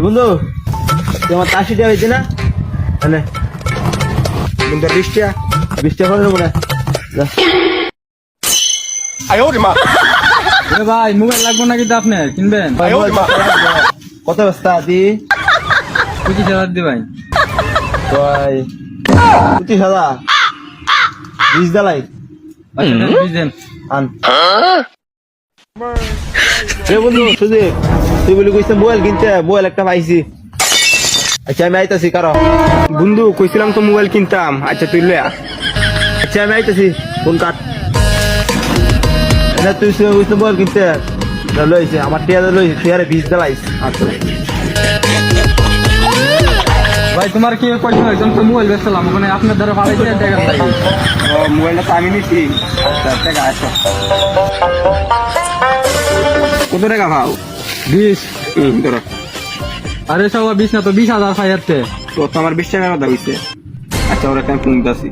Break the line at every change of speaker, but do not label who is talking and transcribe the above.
বন্ধু তোমার 80 টাকা হয়েছে না? মানে
বন্ধু 20 টাকা
20 টাকা করে নেবো না। যা।
ভাই মোবাইল লাগবে নাকি তো আপনি কিনবেন?
কত বস্তা দি?
25,000 দি ভাই।
ভাই 25,000 20 দালাই
আচ্ছা দেন।
আন। বন্ধু সুদীপ তুই বলি কইছিস মোবাইল কিনতে, মোবাইল একটা পাইছি। আচ্ছা আমি আইতাছি কারো।
বন্ধু কইছিলাম তো মোবাইল কিনতাম। আচ্ছা তুই লয়া।
আচ্ছা আমি আইতাছি ফোন কাট। না তুই কইছিস মোবাইল কিনতে লইছে আমার টিয়া লইছে তুই আরে 20 দালাইস। আচ্ছা
ভাই তোমার কি কইছো একদম তো মোবাইল বেচলাম ওখানে আপনার দ্বারা ভালো করে টাকা নাই।
ও মোবাইলটা তো আমি নিছি। আচ্ছা টাকা আছে। কত টাকা ভাও?
20।
ধরো
আরে সব 20 না তো 20,000 খাইতে।
তো আমার 20 টাকার কথা হইছে। আচ্ছা ওরা কেন ফোন দিছি।